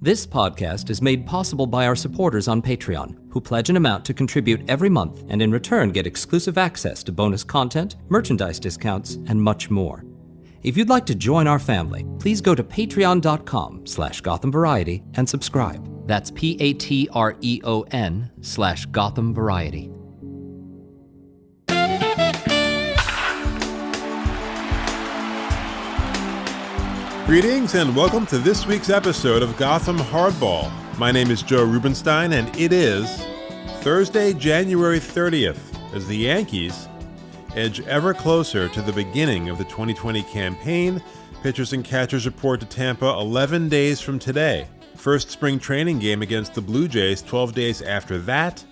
This podcast is made possible by our supporters on Patreon, who pledge an amount to contribute every month and in return get exclusive access to bonus content, merchandise discounts, and much more. If you'd like to join our family, please go to patreon.com/Gotham Variety and subscribe. That's Patreon/Gotham Variety. Greetings and welcome to this week's episode of Gotham Hardball. My name is Joe Rubenstein and it is Thursday, January 30th, as the Yankees edge ever closer to the beginning of the 2020 campaign. Pitchers and catchers report to Tampa 11 days from today. First spring training game against the Blue Jays 12 days after that.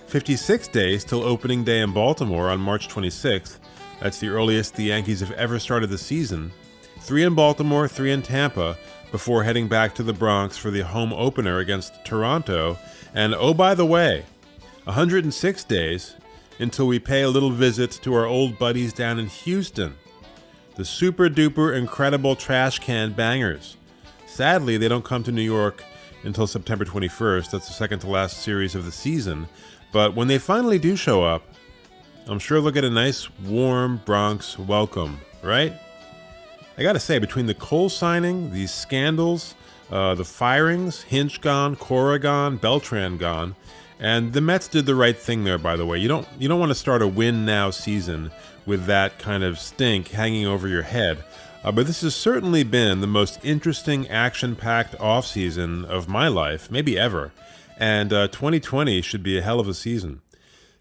56 days till opening day in Baltimore on March 26th. That's the earliest the Yankees have ever started the season. 3 in Baltimore, 3 in Tampa, before heading back to the Bronx for the home opener against Toronto. And oh, by the way, 106 days until we pay a little visit to our old buddies down in Houston, the super duper incredible Trash Can Bangers. Sadly, they don't come to New York until September 21st. That's the second to last series of the season. But when they finally do show up, I'm sure they'll get a nice, warm Bronx welcome, right? I gotta say, between the Cole signing, these scandals, the firings, Hinch gone, Cora gone, Beltran gone, and the Mets did the right thing there, by the way. You don't want to start a win-now season with that kind of stink hanging over your head. But this has certainly been the most interesting, action-packed offseason of my life, maybe ever. And 2020 should be a hell of a season.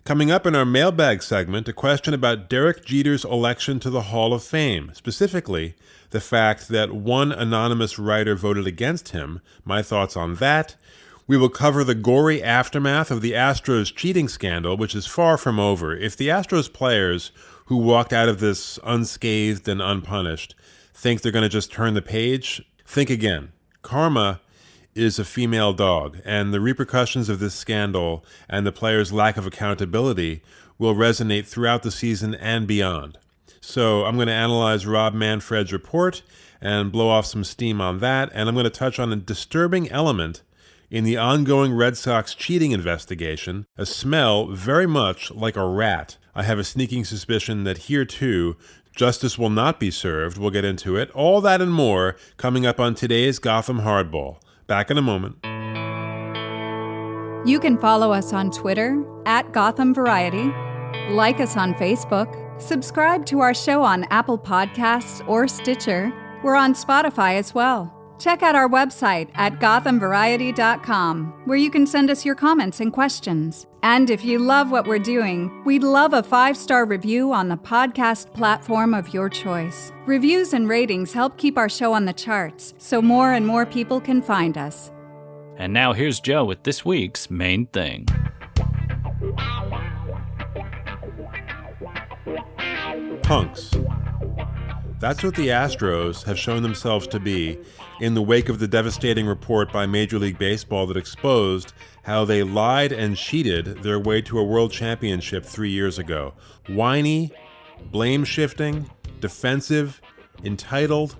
Coming up in our mailbag segment, a question about Derek Jeter's election to the Hall of Fame, specifically the fact that one anonymous writer voted against him, my thoughts on that. We will cover the gory aftermath of the Astros cheating scandal, which is far from over. If the Astros players who walked out of this unscathed and unpunished think they're going to just turn the page, think again. Karma is a female dog, and the repercussions of this scandal and the players' lack of accountability will resonate throughout the season and beyond. So I'm going to analyze Rob Manfred's report and blow off some steam on that, and I'm going to touch on a disturbing element in the ongoing Red Sox cheating investigation, a smell very much like a rat. I have a sneaking suspicion that here too, justice will not be served. We'll get into it. All that and more coming up on today's Gotham Hardball. Back in a moment. You can follow us on Twitter @Gotham Variety, like us on Facebook, subscribe to our show on Apple Podcasts or Stitcher. We're on Spotify as well. Check out our website at gothamvariety.com, where you can send us your comments and questions. And if you love what we're doing, we'd love a 5-star review on the podcast platform of your choice. Reviews and ratings help keep our show on the charts, so more and more people can find us. And now here's Joe with this week's main thing. Punks. That's what the Astros have shown themselves to be in the wake of the devastating report by Major League Baseball that exposed how they lied and cheated their way to a world championship 3 years ago. Whiny, blame-shifting, defensive, entitled,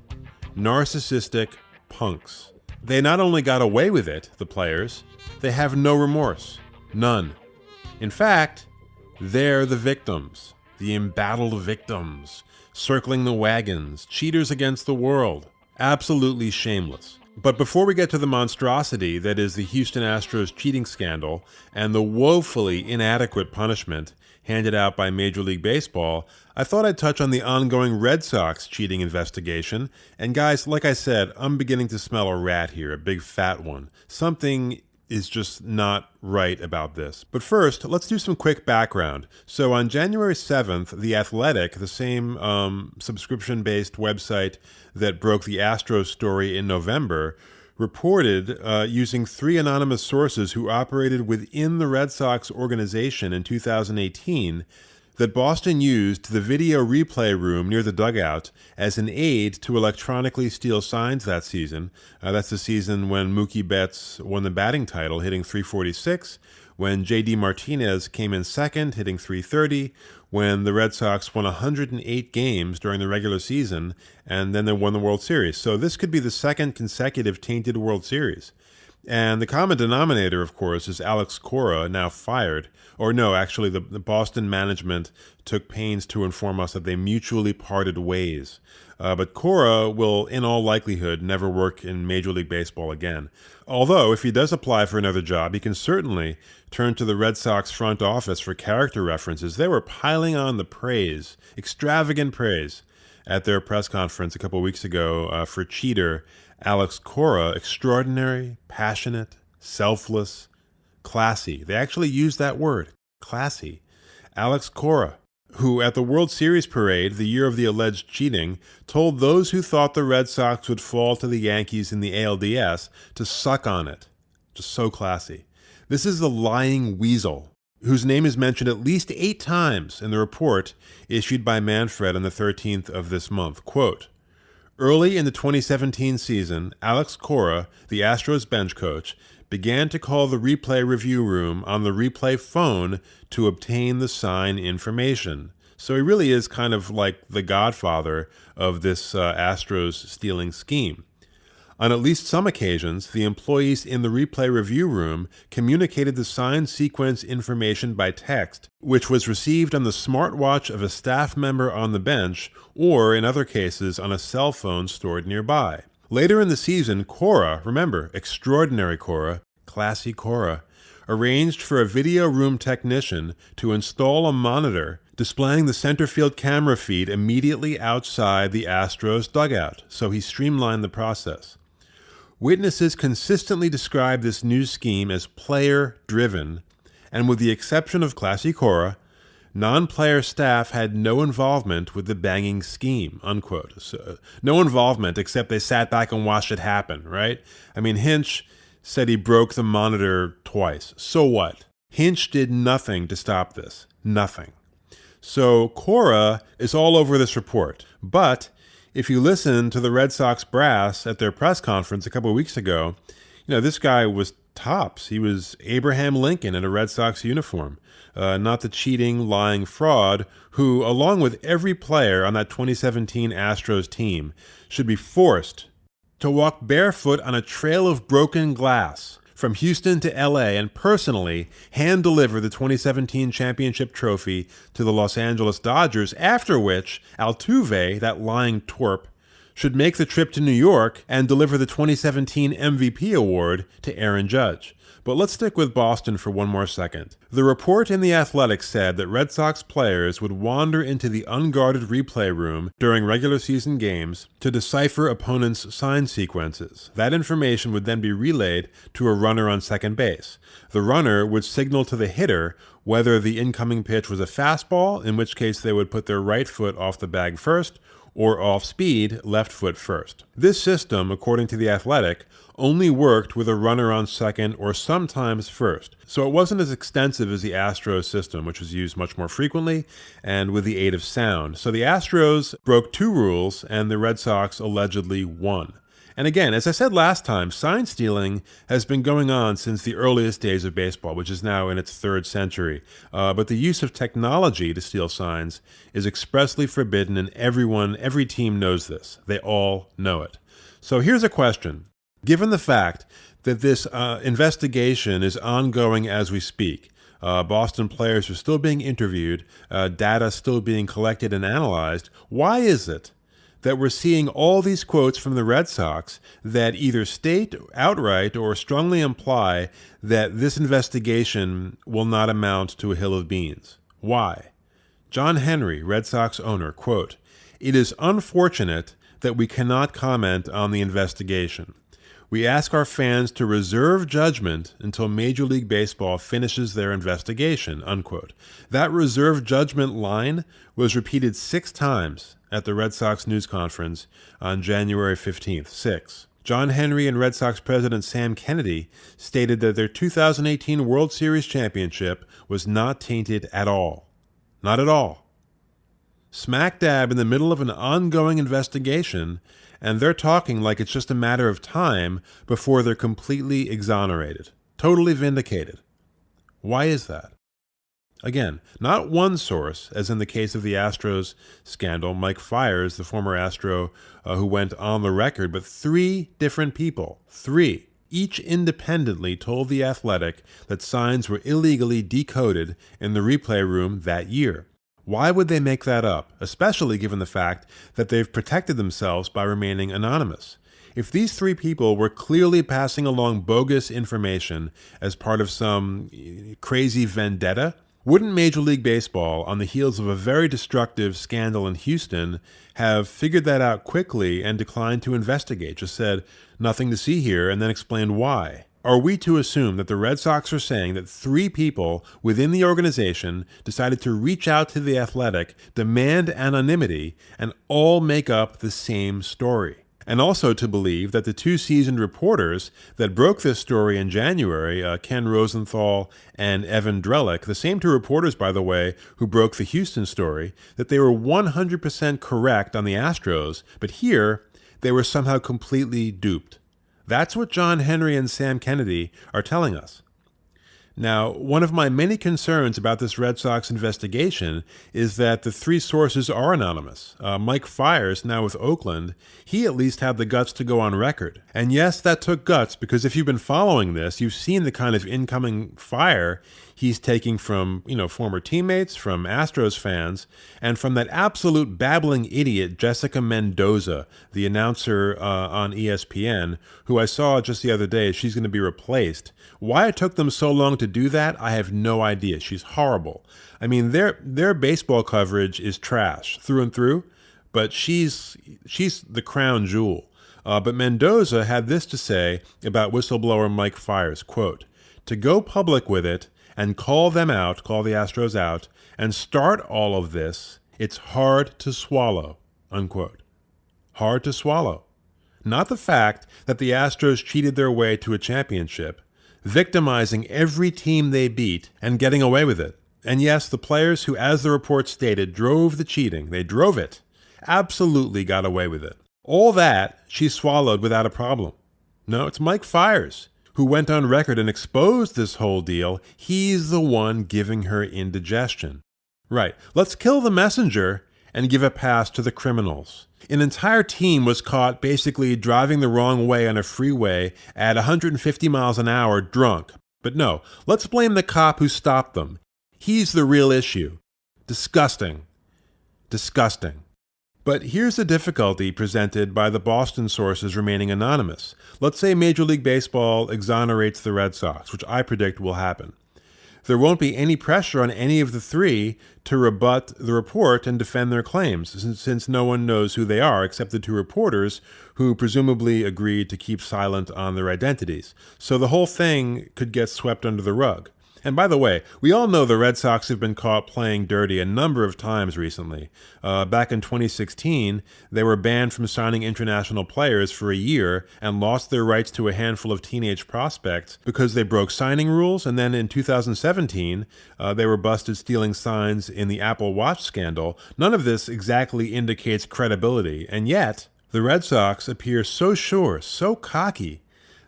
narcissistic punks. They not only got away with it, the players, they have no remorse. None. In fact, they're the victims. The embattled victims, circling the wagons, cheaters against the world. Absolutely shameless. But before we get to the monstrosity that is the Houston Astros cheating scandal and the woefully inadequate punishment handed out by Major League Baseball, I thought I'd touch on the ongoing Red Sox cheating investigation. And guys, like I said, I'm beginning to smell a rat here, a big fat one. Something is just not right about this. But first, let's do some quick background. So on January 7th, The Athletic, the same subscription-based website that broke the Astros story in November, reported using 3 anonymous sources who operated within the Red Sox organization in 2018 that Boston used the video replay room near the dugout as an aid to electronically steal signs that season. That's the season when Mookie Betts won the batting title, hitting .346, when J.D. Martinez came in second, hitting .330, when the Red Sox won 108 games during the regular season, and then they won the World Series. So this could be the second consecutive tainted World Series. And the common denominator, of course, is Alex Cora, now fired. Or no, actually, the Boston management took pains to inform us that they mutually parted ways. But Cora will, in all likelihood, never work in Major League Baseball again. Although, if he does apply for another job, he can certainly turn to the Red Sox front office for character references. They were piling on the praise, extravagant praise, at their press conference a couple weeks ago for cheater Alex Cora. Extraordinary, passionate, selfless, classy. They actually used that word, classy. Alex Cora, who at the World Series parade, the year of the alleged cheating, told those who thought the Red Sox would fall to the Yankees in the ALDS to suck on it. Just so classy. This is the lying weasel, whose name is mentioned at least 8 times in the report issued by Manfred on the 13th of this month. Quote, early in the 2017 season, Alex Cora, the Astros bench coach, began to call the replay review room on the replay phone to obtain the sign information. So he really is kind of like the godfather of this Astros stealing scheme. On at least some occasions, the employees in the replay review room communicated the sign sequence information by text, which was received on the smartwatch of a staff member on the bench, or in other cases, on a cell phone stored nearby. Later in the season, Cora, remember, extraordinary Cora, classy Cora, arranged for a video room technician to install a monitor displaying the center field camera feed immediately outside the Astros dugout, so he streamlined the process. Witnesses consistently describe this new scheme as player-driven, and with the exception of classy Cora, non-player staff had no involvement with the banging scheme, unquote. So, no involvement except they sat back and watched it happen, right? I mean, Hinch said he broke the monitor twice. So what? Hinch did nothing to stop this. Nothing. So Cora is all over this report. But if you listen to the Red Sox brass at their press conference a couple of weeks ago, this guy was tops. He was Abraham Lincoln in a Red Sox uniform, not the cheating, lying fraud who, along with every player on that 2017 Astros team, should be forced to walk barefoot on a trail of broken glass from Houston to LA and personally hand-deliver the 2017 championship trophy to the Los Angeles Dodgers, after which Altuve, that lying twerp, should make the trip to New York and deliver the 2017 MVP award to Aaron Judge. But let's stick with Boston for one more second. The report in The Athletic said that Red Sox players would wander into the unguarded replay room during regular season games to decipher opponents' sign sequences. That information would then be relayed to a runner on second base. The runner would signal to the hitter whether the incoming pitch was a fastball, in which case they would put their right foot off the bag first, or off-speed, left foot first. This system, according to The Athletic, only worked with a runner on second or sometimes first. So it wasn't as extensive as the Astros system, which was used much more frequently and with the aid of sound. So the Astros broke 2 rules and the Red Sox allegedly won. And again, as I said last time, sign stealing has been going on since the earliest days of baseball, which is now in its 3rd century. But the use of technology to steal signs is expressly forbidden, and every team knows this. They all know it. So here's a question. Given the fact that this investigation is ongoing as we speak, Boston players are still being interviewed, data still being collected and analyzed, why is it that we're seeing all these quotes from the Red Sox that either state outright or strongly imply that this investigation will not amount to a hill of beans? Why? John Henry, Red Sox owner, quote, "It is unfortunate that we cannot comment on the investigation. We ask our fans to reserve judgment until Major League Baseball finishes their investigation," unquote. That reserve judgment line was repeated 6 times at the Red Sox news conference on January 15th, 6. John Henry and Red Sox president Sam Kennedy stated that their 2018 World Series championship was not tainted at all. Not at all. Smack dab in the middle of an ongoing investigation, and they're talking like it's just a matter of time before they're completely exonerated, totally vindicated. Why is that? Again, not one source, as in the case of the Astros scandal, Mike Fiers, the former Astro who went on the record, but 3 different people, 3, each independently told The Athletic that signs were illegally decoded in the replay room that year. Why would they make that up, especially given the fact that they've protected themselves by remaining anonymous? If these 3 people were clearly passing along bogus information as part of some crazy vendetta, wouldn't Major League Baseball, on the heels of a very destructive scandal in Houston, have figured that out quickly and declined to investigate, just said, nothing to see here, and then explained why? Are we to assume that the Red Sox are saying that 3 people within the organization decided to reach out to The Athletic, demand anonymity, and all make up the same story? And also to believe that the 2 seasoned reporters that broke this story in January, Ken Rosenthal and Evan Drellick, the same 2 reporters, by the way, who broke the Houston story, that they were 100% correct on the Astros, but here they were somehow completely duped. That's what John Henry and Sam Kennedy are telling us. Now, one of my many concerns about this Red Sox investigation is that the 3 sources are anonymous. Mike Fiers, now with Oakland, he at least had the guts to go on record. And yes, that took guts, because if you've been following this, you've seen the kind of incoming fire he's taking from, former teammates, from Astros fans, and from that absolute babbling idiot, Jessica Mendoza, the announcer on ESPN, who I saw just the other day. She's going to be replaced. Why it took them so long to do that, I have no idea. She's horrible. I mean, their baseball coverage is trash through and through, but she's the crown jewel. But Mendoza had this to say about whistleblower Mike Fiers, quote, "To go public with it and call them out, call the Astros out, and start all of this, it's hard to swallow," unquote. Hard to swallow. Not the fact that the Astros cheated their way to a championship, victimizing every team they beat and getting away with it. And yes, the players who, as the report stated, drove the cheating, they drove it, absolutely got away with it. All that she swallowed without a problem. No, it's Mike Fiers who went on record and exposed this whole deal. He's the one giving her indigestion. Right, let's kill the messenger and give a pass to the criminals. An entire team was caught basically driving the wrong way on a freeway at 150 miles an hour drunk. But no, let's blame the cop who stopped them. He's the real issue. Disgusting. Disgusting. But here's the difficulty presented by the Boston sources remaining anonymous. Let's say Major League Baseball exonerates the Red Sox, which I predict will happen. There won't be any pressure on any of the 3 to rebut the report and defend their claims, since no one knows who they are except the 2 reporters who presumably agreed to keep silent on their identities. So the whole thing could get swept under the rug. And by the way, we all know the Red Sox have been caught playing dirty a number of times recently. Back in 2016, they were banned from signing international players for a year and lost their rights to a handful of teenage prospects because they broke signing rules. And then in 2017, they were busted stealing signs in the Apple Watch scandal. None of this exactly indicates credibility. And yet, the Red Sox appear so sure, so cocky,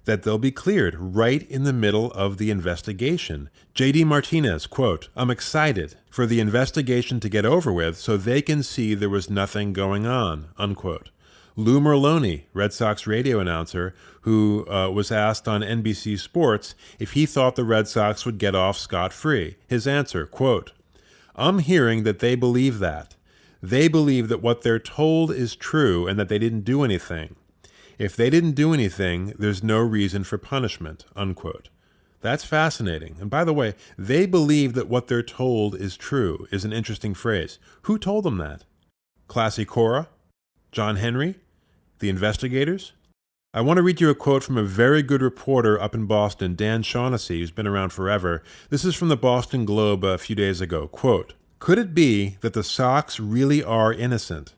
that they'll be cleared right in the middle of the investigation. J.D. Martinez, quote, "I'm excited for the investigation to get over with so they can see there was nothing going on," unquote. Lou Merloni, Red Sox radio announcer, who was asked on NBC Sports if he thought the Red Sox would get off scot-free. His answer, quote, "I'm hearing that they believe that. They believe that what they're told is true and that they didn't do anything. If they didn't do anything, there's no reason for punishment," unquote. That's fascinating. And by the way, they believe that what they're told is true is an interesting phrase. Who told them that? Classy Cora? John Henry? The investigators? I want to read you a quote from a very good reporter up in Boston, Dan Shaughnessy, who's been around forever. This is from the Boston Globe a few days ago. Quote, "Could it be that the Sox really are innocent?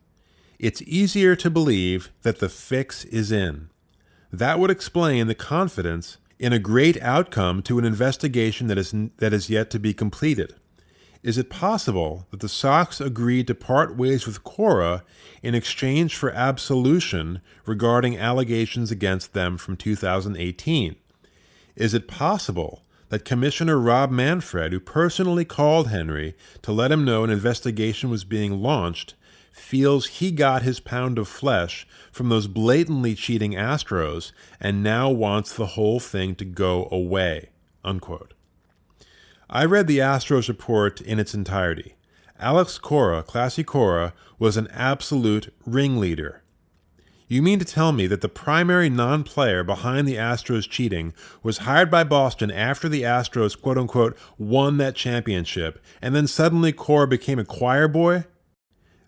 It's easier to believe that the fix is in. That would explain the confidence in a great outcome to an investigation that is yet to be completed. Is it possible that the Sox agreed to part ways with Cora in exchange for absolution regarding allegations against them from 2018? Is it possible that Commissioner Rob Manfred, who personally called Henry to let him know an investigation was being launched, feels he got his pound of flesh from those blatantly cheating Astros and now wants the whole thing to go away?" Unquote. I read the Astros report in its entirety. Alex Cora, Classy Cora, was an absolute ringleader. You mean to tell me that the primary non-player behind the Astros cheating was hired by Boston after the Astros, quote-unquote, won that championship, and then suddenly Cora became a choir boy?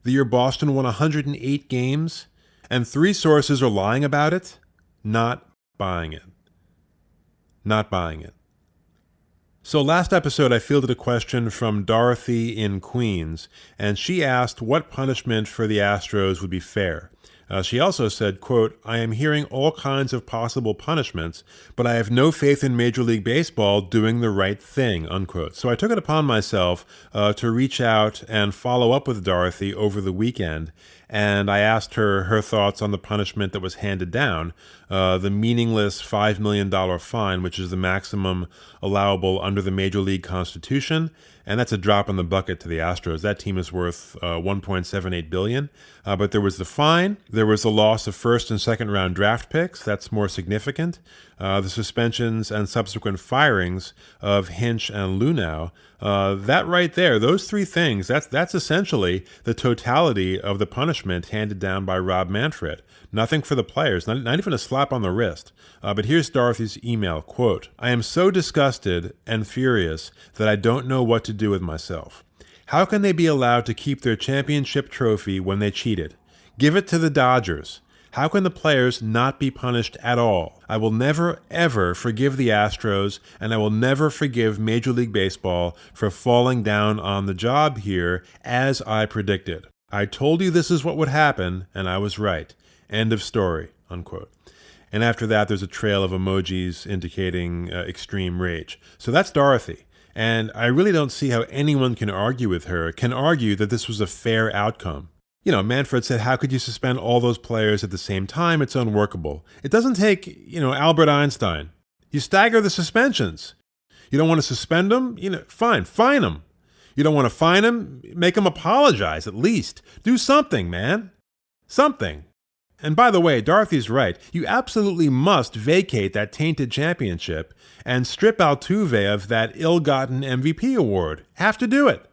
The year Boston won 108 games, and 3 sources are lying about it? Not buying it. Not buying it. So last episode, I fielded a question from Dorothy in Queens, and she asked what punishment for the Astros would be fair. She also said, quote, "I am hearing all kinds of possible punishments, but I have no faith in Major League Baseball doing the right thing," unquote. So I took it upon myself to reach out and follow up with Dorothy over the weekend, and I asked her her thoughts on the punishment that was handed down, the meaningless $5 million fine, which is the maximum allowable under the Major League Constitution, and that's a drop in the bucket to the Astros. That team is worth $1.78 billion. But there was the fine. There was the loss of first and second round draft picks. That's more significant. The suspensions and subsequent firings of Hinch and Lunau. That right there, those 3 things, that's essentially the totality of the punishment handed down by Rob Manfred. Nothing for the players, not even a slap on the wrist. But here's Dorothy's email, quote, "I am so disgusted and furious that I don't know what to do with myself. How can they be allowed to keep their championship trophy when they cheated? Give it to the Dodgers. How can the players not be punished at all? I will never, ever forgive the Astros, and I will never forgive Major League Baseball for falling down on the job here, as I predicted. I told you this is what would happen, and I was right. End of story," unquote. And after that, there's a trail of emojis indicating extreme rage. So that's Dorothy. And I really don't see how anyone can argue with her, can argue that this was a fair outcome. You know, Manfred said, how could you suspend all those players at the same time? It's unworkable. It doesn't take, Albert Einstein. You stagger the suspensions. You don't want to suspend them? Fine, fine them. You don't want to fine them? Make them apologize, at least. Do something, man. Something. And by the way, Dorothy's right. You absolutely must vacate that tainted championship and strip Altuve of that ill-gotten MVP award. Have to do it.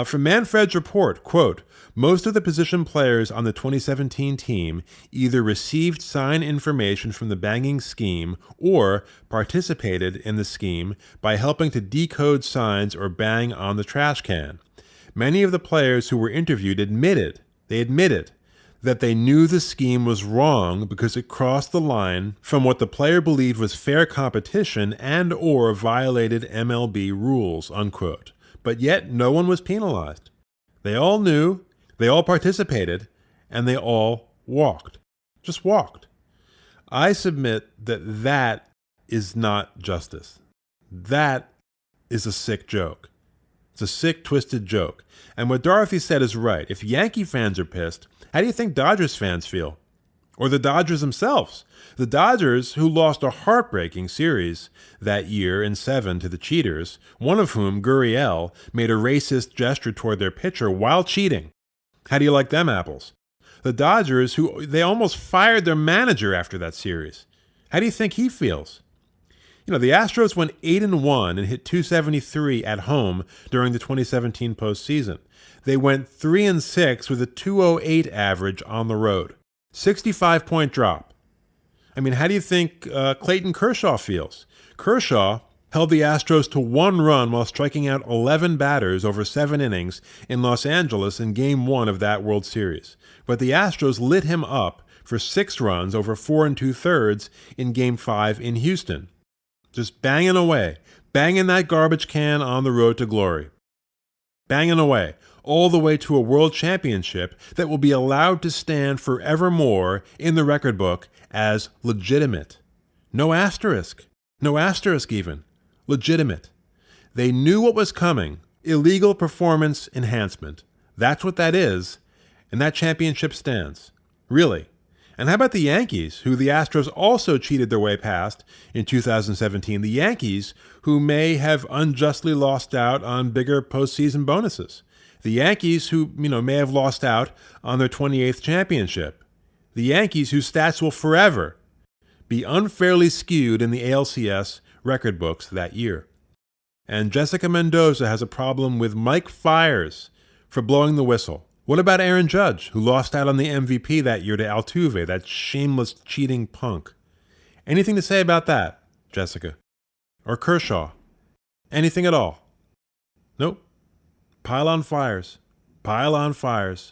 From Manfred's report, quote, "Most of the position players on the 2017 team either received sign information from the banging scheme or participated in the scheme by helping to decode signs or bang on the trash can. Many of the players who were interviewed admitted that they knew the scheme was wrong because it crossed the line from what the player believed was fair competition and or violated MLB rules," unquote. But yet no one was penalized. They all knew, they all participated, and they all walked. Just walked. I submit that is not justice. That is a sick joke. It's a sick, twisted joke. And what Dorothy said is right. If Yankee fans are pissed, how do you think Dodgers fans feel? Or the Dodgers themselves? The Dodgers, who lost a heartbreaking series that year in 7 to the cheaters, one of whom, Gurriel, made a racist gesture toward their pitcher while cheating. How do you like them apples? The Dodgers, who they almost fired their manager after that series. How do you think he feels? The Astros went 8-1 and hit .273 at home during the 2017 postseason. They went 3-6 with a .208 average on the road. 65-point drop. I mean, how do you think Clayton Kershaw feels? Kershaw held the Astros to 1 run while striking out 11 batters over 7 innings in Los Angeles in Game 1 of that World Series. But the Astros lit him up for 6 runs over 4 2/3 in Game 5 in Houston. Just banging away, banging that garbage can on the road to glory. Banging away, all the way to a world championship that will be allowed to stand forevermore in the record book as legitimate. No asterisk even. Legitimate. They knew what was coming Illegal performance enhancement. That's what that is, and that championship stands. Really. And how about the Yankees, who the Astros also cheated their way past in 2017? The Yankees, who may have unjustly lost out on bigger postseason bonuses. The Yankees, who may have lost out on their 28th championship. The Yankees, whose stats will forever be unfairly skewed in the ALCS record books that year. And Jessica Mendoza has a problem with Mike Fiers for blowing the whistle. What about Aaron Judge, who lost out on the MVP that year to Altuve, that shameless cheating punk? Anything to say about that, Jessica? Or Kershaw? Anything at all? Nope. Pile on Fiers. Pile on Fiers.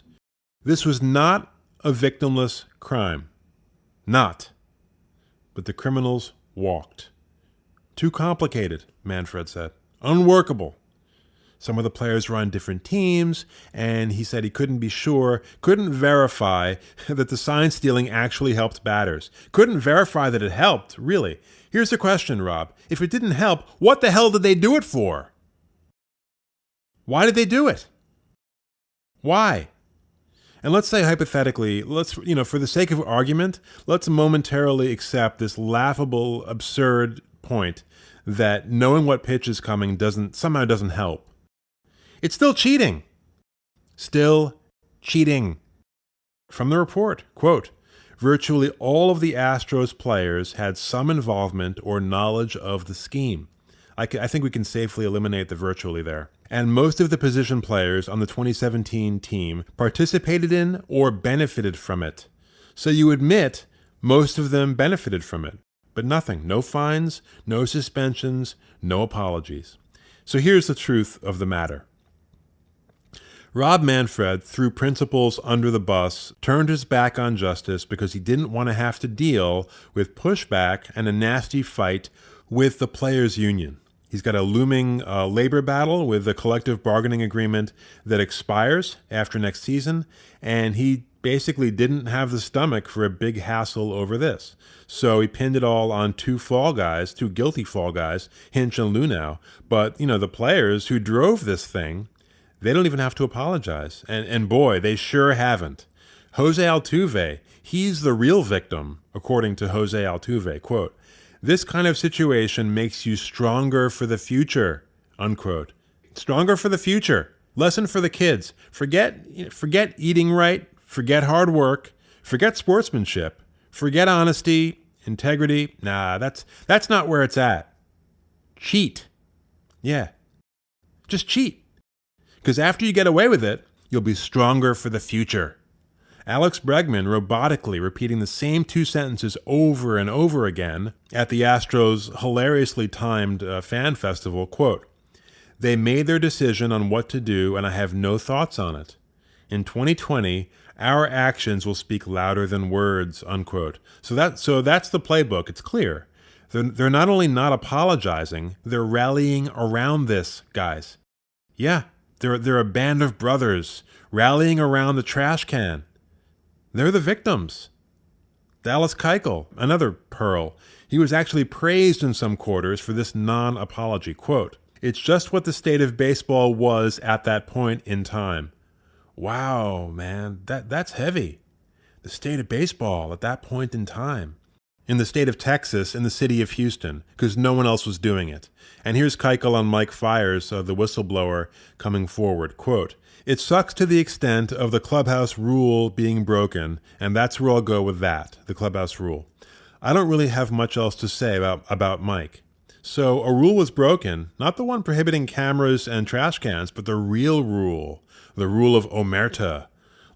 This was not a victimless crime. Not. But the criminals walked. Too complicated, Manfred said. Unworkable. Some of the players were on different teams, and he said he couldn't be sure, couldn't verify that the sign stealing actually helped batters. Couldn't verify that it helped, really. Here's the question, Rob. If it didn't help, what the hell did they do it for? Why did they do it? Why? And let's say hypothetically, for the sake of argument, let's momentarily accept this laughable, absurd point that knowing what pitch is coming somehow doesn't help. It's still cheating. Still cheating. From the report, quote, virtually all of the Astros players had some involvement or knowledge of the scheme. I think we can safely eliminate the virtually there. And most of the position players on the 2017 team participated in or benefited from it. So you admit most of them benefited from it. But nothing. No fines, no suspensions, no apologies. So here's the truth of the matter. Rob Manfred threw principles under the bus, turned his back on justice because he didn't want to have to deal with pushback and a nasty fight with the players' union. He's got a looming labor battle with a collective bargaining agreement that expires after next season, and he basically didn't have the stomach for a big hassle over this. So he pinned it all on two guilty fall guys, Hinch and Lunau. But, the players who drove this thing, they don't even have to apologize. And boy, they sure haven't. Jose Altuve, he's the real victim, according to Jose Altuve. Quote, this kind of situation makes you stronger for the future, unquote. Stronger for the future. Lesson for the kids. Forget eating right. Forget hard work. Forget sportsmanship. Forget honesty, integrity. Nah, that's not where it's at. Cheat. Yeah. Just cheat. Because after you get away with it, you'll be stronger for the future. Alex Bregman robotically repeating the same two sentences over and over again at the Astros' hilariously timed fan festival, quote, they made their decision on what to do and I have no thoughts on it. In 2020, our actions will speak louder than words, unquote. So that's the playbook. It's clear. They're not only not apologizing, they're rallying around this, guys. Yeah, they're a band of brothers rallying around the trash can. They're the victims. Dallas Keuchel, another pearl. He was actually praised in some quarters for this non-apology. Quote, it's just what the state of baseball was at that point in time. Wow, man, that's heavy. The state of baseball at that point in time. In the state of Texas, in the city of Houston, because no one else was doing it. And here's Keuchel on Mike Fiers, the whistleblower, coming forward. Quote, it sucks to the extent of the clubhouse rule being broken, and that's where I'll go with that, the clubhouse rule. I don't really have much else to say about Mike. So a rule was broken, not the one prohibiting cameras and trash cans, but the real rule, the rule of omerta,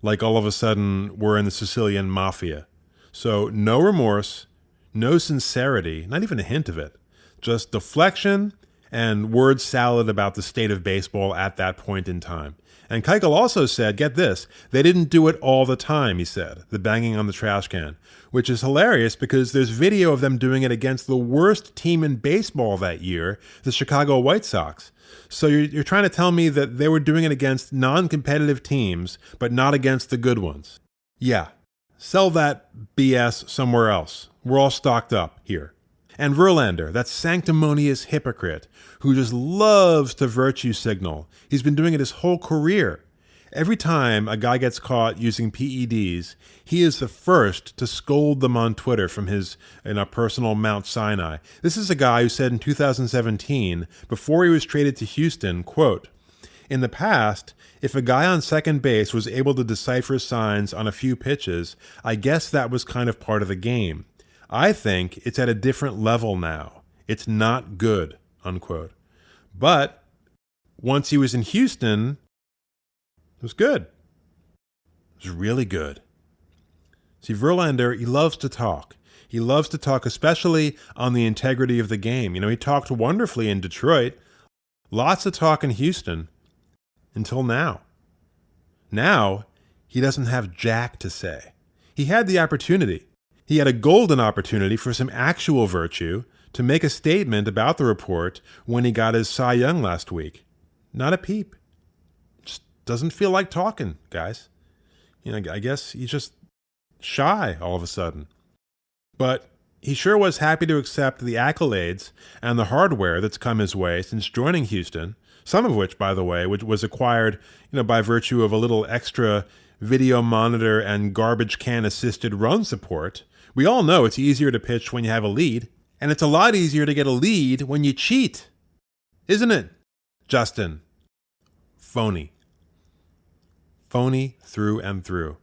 like all of a sudden we're in the Sicilian mafia. So no remorse, no sincerity, not even a hint of it, just deflection and word salad about the state of baseball at that point in time. And Keuchel also said, get this, they didn't do it all the time, he said, the banging on the trash can, which is hilarious because there's video of them doing it against the worst team in baseball that year, the Chicago White Sox. So you're trying to tell me that they were doing it against non-competitive teams, but not against the good ones. Yeah, sell that BS somewhere else. We're all stocked up here. And Verlander, that sanctimonious hypocrite who just loves to virtue signal. He's been doing it his whole career. Every time a guy gets caught using PEDs, he is the first to scold them on Twitter from his personal Mount Sinai. This is a guy who said in 2017, before he was traded to Houston, quote, "In the past, if a guy on second base was able to decipher signs on a few pitches, I guess that was kind of part of the game. I think it's at a different level now. It's not good," unquote. But once he was in Houston, it was good. It was really good. See, Verlander, he loves to talk. He loves to talk, especially on the integrity of the game. He talked wonderfully in Detroit. Lots of talk in Houston. Until now. Now, he doesn't have jack to say. He had the opportunity. He had a golden opportunity for some actual virtue to make a statement about the report when he got his Cy Young last week. Not a peep. Just doesn't feel like talking, guys. I guess he's just shy all of a sudden. But he sure was happy to accept the accolades and the hardware that's come his way since joining Houston, some of which, by the way, which was acquired, by virtue of a little extra video monitor and garbage can assisted run support. We all know it's easier to pitch when you have a lead, and it's a lot easier to get a lead when you cheat. Isn't it, Justin? Phony. Phony through and through.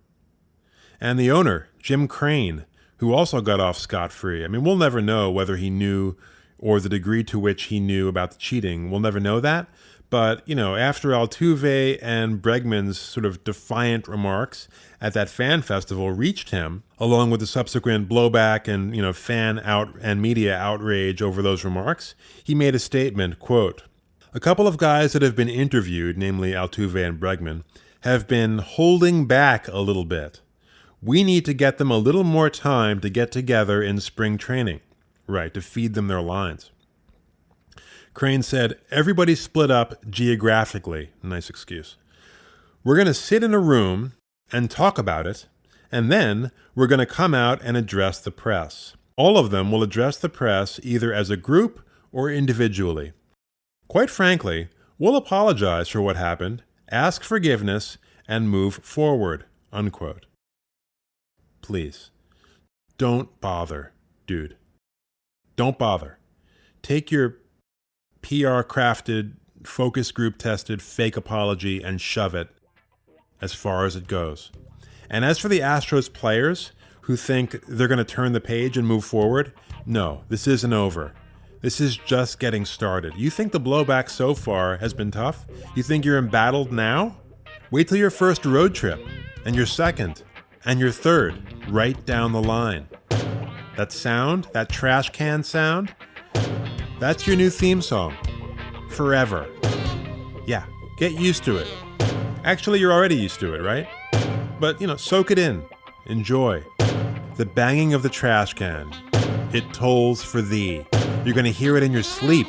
And the owner, Jim Crane, who also got off scot-free. We'll never know whether he knew or the degree to which he knew about the cheating. We'll never know that. But, after Altuve and Bregman's sort of defiant remarks at that fan festival reached him, along with the subsequent blowback and, fan out and media outrage over those remarks, he made a statement, quote, "A couple of guys that have been interviewed, namely Altuve and Bregman, have been holding back a little bit. We need to get them a little more time to get together in spring training." Right, to feed them their lines. Crane said, "Everybody split up geographically." Nice excuse. "We're going to sit in a room and talk about it, and then we're going to come out and address the press. All of them will address the press either as a group or individually. Quite frankly, we'll apologize for what happened, ask forgiveness, and move forward," unquote. Please, don't bother, dude. Don't bother. Take your PR-crafted, focus group-tested fake apology and shove it as far as it goes. And as for the Astros players who think they're going to turn the page and move forward, no, this isn't over. This is just getting started. You think the blowback so far has been tough? You think you're embattled now? Wait till your first road trip, and your second, and your third, right down the line. That sound, that trash can sound, that's your new theme song. Forever. Yeah, get used to it. Actually, you're already used to it, right? But, soak it in. Enjoy. The banging of the trash can. It tolls for thee. You're going to hear it in your sleep.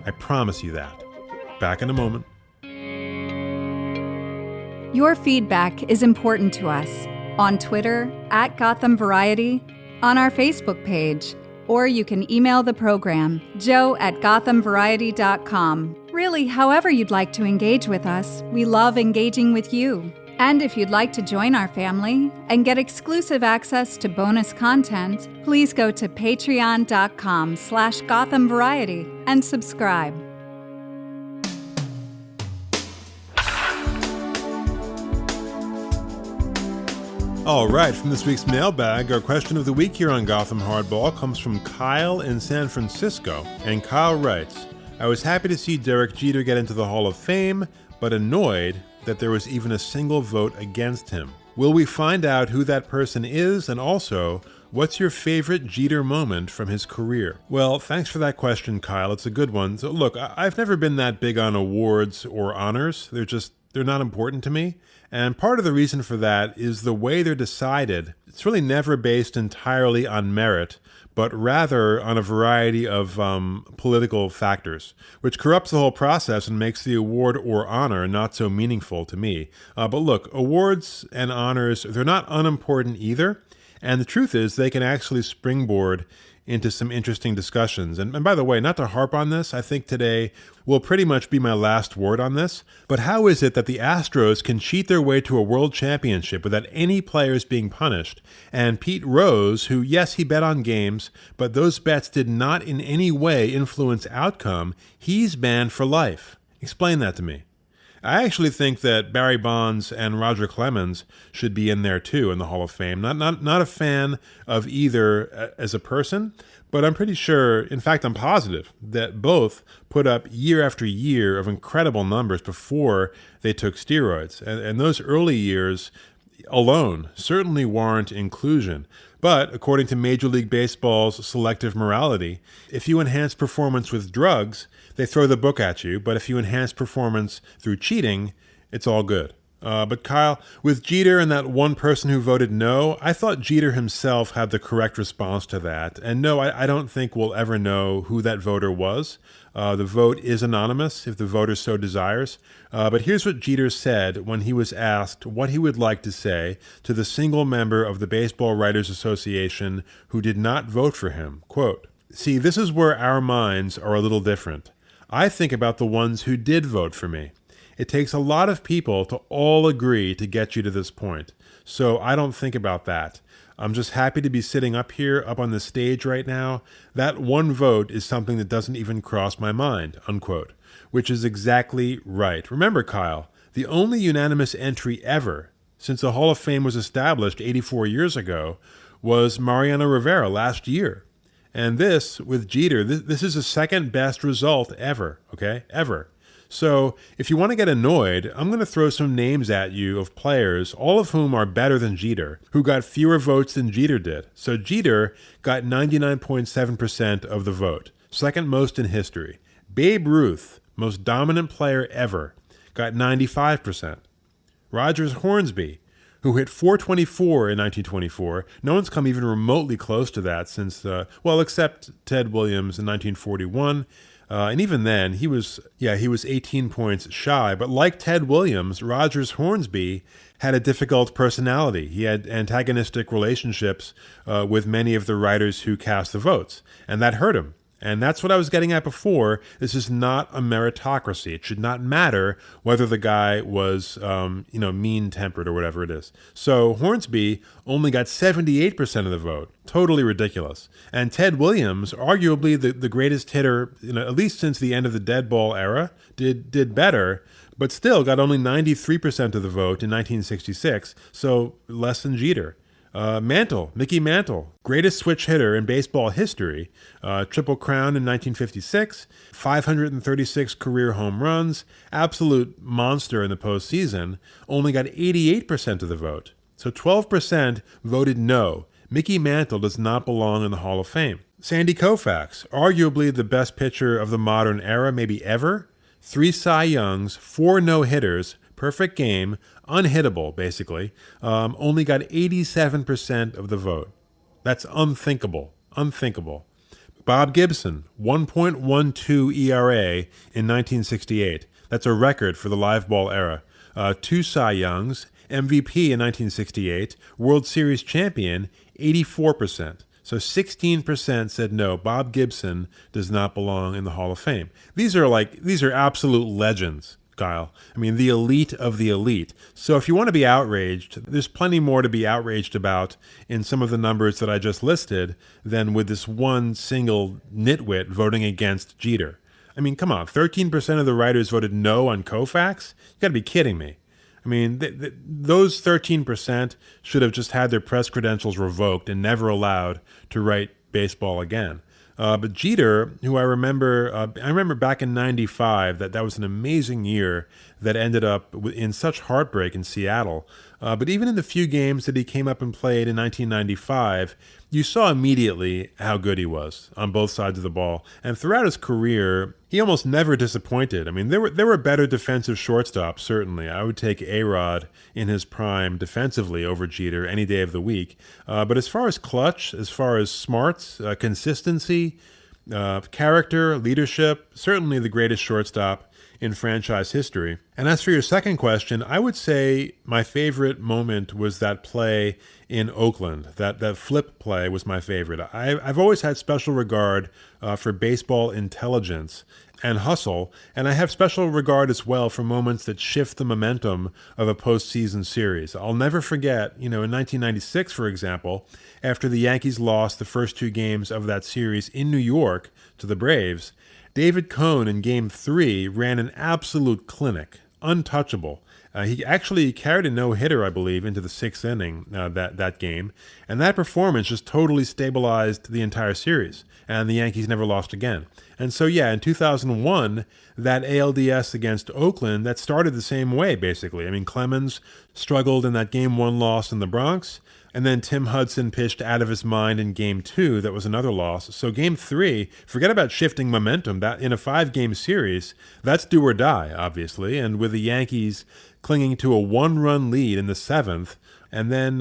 I promise you that. Back in a moment. Your feedback is important to us. On Twitter, @Gotham Variety, on our Facebook page, or you can email the program, joe@gothamvariety.com. Really, however you'd like to engage with us, we love engaging with you. And if you'd like to join our family and get exclusive access to bonus content, please go to patreon.com/GothamVariety and subscribe. All right, from this week's mailbag, our question of the week here on Gotham Hardball comes from Kyle in San Francisco. And Kyle writes, "I was happy to see Derek Jeter get into the Hall of Fame, but annoyed that there was even a single vote against him. Will we find out who that person is? And also, what's your favorite Jeter moment from his career?" Well, thanks for that question, Kyle. It's a good one. So look, I've never been that big on awards or honors. They're not important to me. And part of the reason for that is the way they're decided. It's really never based entirely on merit, but rather on a variety of political factors, which corrupts the whole process and makes the award or honor not so meaningful to me. But look, awards and honors, they're not unimportant either. And the truth is they can actually springboard into some interesting discussions. And by the way, not to harp on this, I think today will pretty much be my last word on this, but how is it that the Astros can cheat their way to a world championship without any players being punished? And Pete Rose, who, yes, he bet on games, but those bets did not in any way influence outcome, he's banned for life. Explain that to me. I actually think that Barry Bonds and Roger Clemens should be in there too in the Hall of Fame. Not a fan of either as a person, but I'm pretty sure, in fact, I'm positive that both put up year after year of incredible numbers before they took steroids. And those early years alone certainly warrant inclusion. But according to Major League Baseball's selective morality, if you enhance performance with drugs, they throw the book at you. But if you enhance performance through cheating, it's all good. But Kyle, with Jeter and that one person who voted no, I thought Jeter himself had the correct response to that. And no, I don't think we'll ever know who that voter was. The vote is anonymous if the voter so desires. But here's what Jeter said when he was asked what he would like to say to the single member of the Baseball Writers Association who did not vote for him. Quote, "See, this is where our minds are a little different. I think about the ones who did vote for me. It takes a lot of people to all agree to get you to this point. So I don't think about that. I'm just happy to be sitting up here, up on the stage right now. That one vote is something that doesn't even cross my mind," unquote, which is exactly right. Remember, Kyle, the only unanimous entry ever since the Hall of Fame was established 84 years ago was Mariano Rivera last year. And this, with Jeter, this is the second best result ever, okay? Ever. So if you want to get annoyed, I'm going to throw some names at you of players, all of whom are better than Jeter, who got fewer votes than Jeter did. So Jeter got 99.7% of the vote, second most in history. Babe Ruth, most dominant player ever, got 95%. Rogers Hornsby, who hit .424 in 1924. No one's come even remotely close to that since, except Ted Williams in 1941. And even then, he was 18 points shy. But like Ted Williams, Rogers Hornsby had a difficult personality. He had antagonistic relationships with many of the writers who cast the votes, and that hurt him. And that's what I was getting at before. This is not a meritocracy. It should not matter whether the guy was, mean-tempered or whatever it is. So Hornsby only got 78% of the vote. Totally ridiculous. And Ted Williams, arguably the greatest hitter, at least since the end of the dead ball era, did better, but still got only 93% of the vote in 1966, so less than Jeter. Mickey Mantle, greatest switch hitter in baseball history, Triple Crown in 1956, 536 career home runs, absolute monster in the postseason, only got 88% of the vote. So 12% voted no. Mickey Mantle does not belong in the Hall of Fame. Sandy Koufax, arguably the best pitcher of the modern era, maybe ever, 3 Cy Youngs, 4 no-hitters, perfect game, unhittable, basically, only got 87% of the vote. That's unthinkable. Unthinkable. Bob Gibson, 1.12 ERA in 1968. That's a record for the live ball era. 2 Cy Youngs, MVP in 1968, World Series champion, 84%. So 16% said no, Bob Gibson does not belong in the Hall of Fame. These are absolute legends, Kyle. I mean, the elite of the elite. So if you want to be outraged, there's plenty more to be outraged about in some of the numbers that I just listed than with this one single nitwit voting against Jeter. I mean, come on, 13% of the writers voted no on Koufax? You got to be kidding me. I mean, those 13% should have just had their press credentials revoked and never allowed to write baseball again. But Jeter, who I remember back in 95, that was an amazing year that ended up in such heartbreak in Seattle. But even in the few games that he came up and played in 1995, you saw immediately how good he was on both sides of the ball. And throughout his career, he almost never disappointed. I mean, there were better defensive shortstops, certainly. I would take A-Rod in his prime defensively over Jeter any day of the week. But as far as clutch, as far as smarts, consistency, character, leadership, certainly the greatest shortstop in franchise history. And as for your second question, I would say my favorite moment was that play in Oakland. That flip play was my favorite. I've always had special regard for baseball intelligence and hustle, and I have special regard as well for moments that shift the momentum of a postseason series. I'll never forget, in 1996, for example, after the Yankees lost the first 2 games of that series in New York to the Braves, David Cone in Game 3 ran an absolute clinic, untouchable. He actually carried a no-hitter, I believe, into the 6th inning that game, and that performance just totally stabilized the entire series, and the Yankees never lost again. And so, in 2001, that ALDS against Oakland, that started the same way, basically. I mean, Clemens struggled in that Game 1 loss in the Bronx, and then Tim Hudson pitched out of his mind in Game 2. That was another loss. So Game 3, forget about shifting momentum. That in a 5-game series, that's do or die, obviously. And with the Yankees clinging to a 1-run lead in the 7th, and then,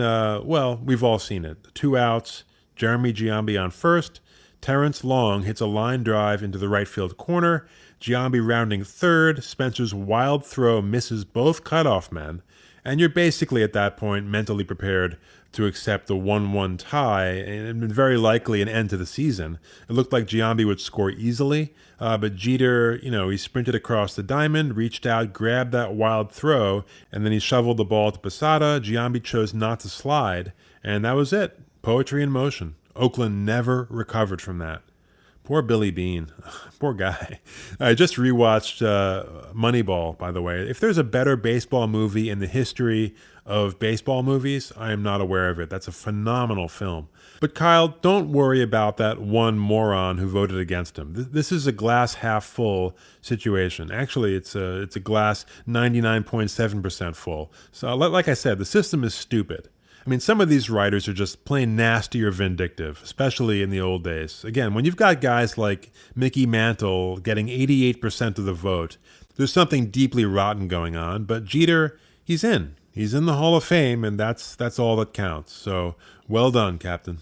we've all seen it. 2 outs, Jeremy Giambi on first, Terrence Long hits a line drive into the right field corner, Giambi rounding third, Spencer's wild throw misses both cutoff men, and you're basically at that point mentally prepared to accept the 1-1 tie and very likely an end to the season. It looked like Giambi would score easily, but Jeter, he sprinted across the diamond, reached out, grabbed that wild throw, and then he shoveled the ball to Posada. Giambi chose not to slide, and that was it. Poetry in motion. Oakland never recovered from that. Poor Billy Beane. Poor guy. I just rewatched Moneyball, by the way. If there's a better baseball movie in the history of baseball movies, I am not aware of it. That's a phenomenal film. But Kyle, don't worry about that one moron who voted against him. This is a glass half full situation. Actually, it's a glass 99.7% full. So like I said, the system is stupid. I mean, some of these writers are just plain nasty or vindictive, especially in the old days. Again, when you've got guys like Mickey Mantle getting 88% of the vote, there's something deeply rotten going on. But Jeter, he's in. He's in the Hall of Fame, and that's all that counts. So, well done, Captain.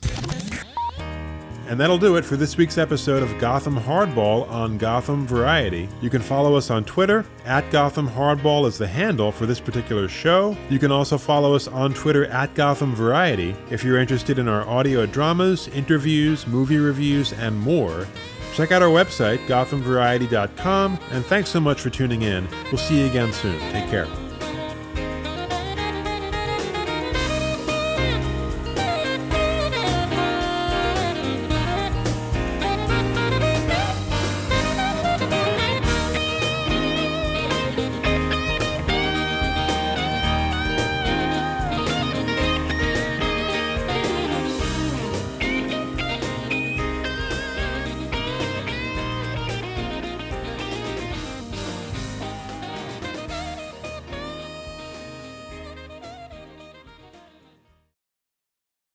And that'll do it for this week's episode of Gotham Hardball on Gotham Variety. You can follow us on Twitter. @Gotham Hardball is the handle for this particular show. You can also follow us on Twitter @Gotham Variety if you're interested in our audio dramas, interviews, movie reviews, and more. Check out our website, gothamvariety.com, and thanks so much for tuning in. We'll see you again soon. Take care.